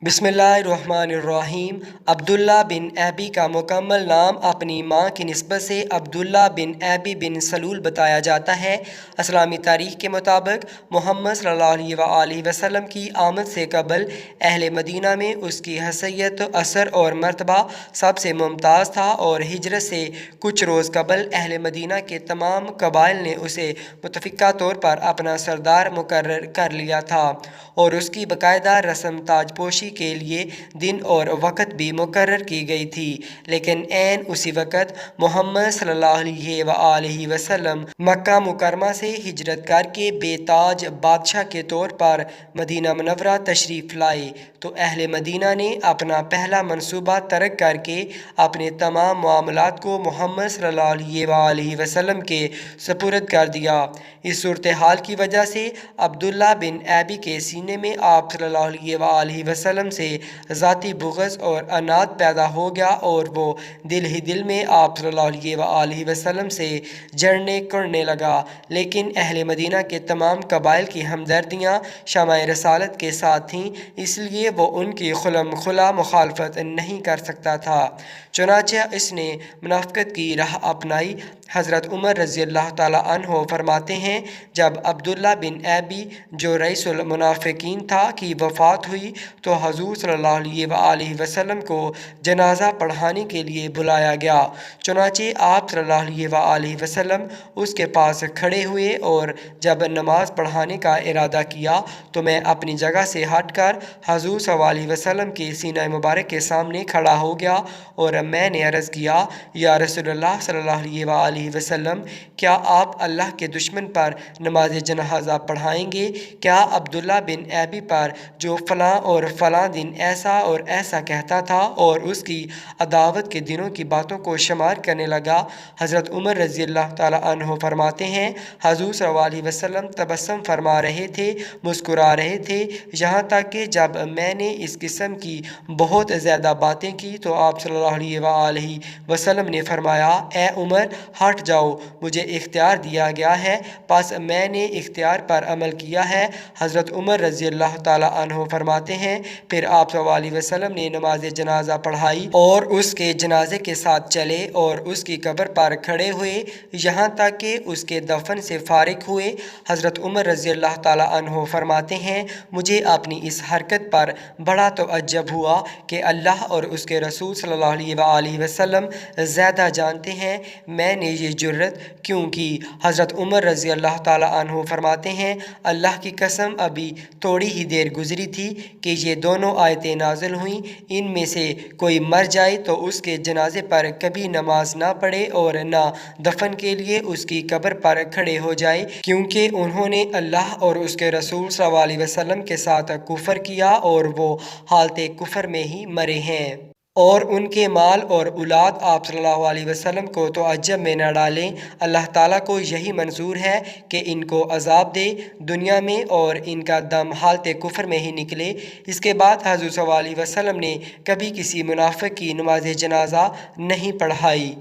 बिस्मिल्लाहिर्रहमानिर्रहीम। अब्दुल्ला बिन ऐबी का मुकम्मल नाम अपनी माँ की निस्बत से अब्दुल्ला बिन ऐबी बिन सलूल बताया जाता है। इस्लामी तारीख़ के मुताबिक मोहम्मद सल्लल्लाहु अलैहि वसल्लम की आमद से कबल अहले मदीना में उसकी हैसियत, असर और मर्तबा सबसे मुमताज़ था और हिजरत से कुछ रोज़ कबल अहले मदीना के तमाम कबाइल ने उसे मुतफ़िका तौर पर अपना सरदार मुकर्रर कर लिया था और उसकी बाकायदा रस्म ताजपोशी के लिए दिन और वक़्त भी मुकर्रर की गई थी। लेकिन ऐन उसी वक़्त मोहम्मद सल्लल्लाहु अलैहि वसल्लम मक्का मुकरमा से हिजरत करके बेताज बादशाह के तौर पर मदीना मुनव्वरा तशरीफ़ लाए तो अहले मदीना ने अपना पहला मंसूबा तर्क करके अपने तमाम मामलात को मोहम्मद सल्लल्लाहु अलैहि वसल्लम के सुपुर्द कर दिया। इस सूरत हाल की वजह से अब्दुल्ला बिन ऐबी के सीने में आप सल्लल्लाहु अलैहि वसल्लम से ज़ाती बुग़्ज़ और अनात पैदा हो गया और वो दिल ही दिल में आप सल्लल्लाहु अलैहि वसल्लम से जड़ने कुड़ने लगा। लेकिन अहले मदीना के तमाम कबाइल की हमदर्दियाँ शमाए रसालत के साथ थीं, इसलिए वो उनकी खुलम खुला मुखालफत नहीं कर सकता था। चुनांचे इसने मुनाफ़िक़त की राह अपनाई। हज़रत उमर रज़ियल्लाहु ताला अन्हो फरमाते हैं, जब अब्दुल्ला बिन ऐबी जो रईसुल मुनाफ़िकीन था की वफ़ात हुई तो हज़ूर सल्लल्लाहु अलैहि वसल्लम को जनाज़ा पढ़ाने के लिए बुलाया गया। चुनांचे आप सल्लल्लाहु अलैहि वसल्लम उसके पास खड़े हुए और जब नमाज़ पढ़ाने का इरादा किया तो मैं अपनी जगह से हटकर हज़ूर सल्लल्लाहु अलैहि वसल्लम के सीना मुबारक के सामने खड़ा हो गया और मैंने अर्ज़ किया, या रसूलल्लाह सल्लल्लाहु अलैहि वसल्लम, क्या आप अल्लाह के दुश्मन पर नमाज जनाज़ा पढ़ाएंगे? क्या अब्दुल्ला बिन ऐबी पर जो फ़लाँ और फ़लाँ दिन ऐसा और ऐसा कहता था और उसकी अदावत के दिनों की बातों को शुमार करने लगा। हज़रत उमर रज़ियल्लाहु ताला अन्हो फरमाते हैं, हज़ूर सल्लल्लाहु अलैहि वसल्लम तबस्सुम फरमा रहे थे, मुस्कुरा रहे थे, यहाँ तक कि जब मैंने इस किस्म की बहुत ज़्यादा बातें की तो आप सल्लल्लाहु अलैहि वसल्लम ने फरमाया, ए उमर, हट जाओ, मुझे इख्तियार दिया गया है, बस मैंने इख्तियार पर अमल किया है। हज़रत उमर रज़ियल्लाहु ताला अन्हो फरमाते हैं, फिर आप सल्लल्लाहु अलैहि वसल्लम ने नमाज जनाजा पढ़ाई और उसके जनाजे के साथ चले और उसकी कब्र पर खड़े हुए यहाँ तक कि उसके दफन से फारिग हुए। हज़रत उमर रज़ियल्लाहु ताला अन्हो फरमाते हैं, मुझे अपनी इस हरकत पर बड़ा तअज्जुब हुआ कि अल्लाह और उसके रसूल सल्लल्लाहु अलैहि वसल्लम ज़्यादा जानते हैं, मैंने ये जुर्रत क्यों की? हज़रत उमर रज़ियल्लाहु ताला अन्हो फरमाते हैं, अल्लाह की कसम अभी थोड़ी ही देर गुज़री थी कि ये दोनों आयतें नाज़िल हुईं, इनमें से कोई मर जाए तो उसके जनाजे पर कभी नमाज ना पढ़े और ना दफन के लिए उसकी कब्र पर खड़े हो जाए, क्योंकि उन्होंने अल्लाह और उसके रसूल सल्लल्लाहु अलैहि वसल्लम के साथ कुफ़र किया और वो हालते कुफ़र में ही मरे हैं। और उनके माल और औलाद आप सल्लल्लाहु अलैहि वसल्लम को तो अजब में न डालें। अल्लाह ताला को यही मंजूर है कि इनको अजाब दे दुनिया में और इनका दम हालते कुफ़र में ही निकले। इसके बाद हज़रत सल्लल्लाहु अलैहि वसल्लम ने कभी किसी मुनाफ़िक की नमाज जनाजा नहीं पढ़ाई।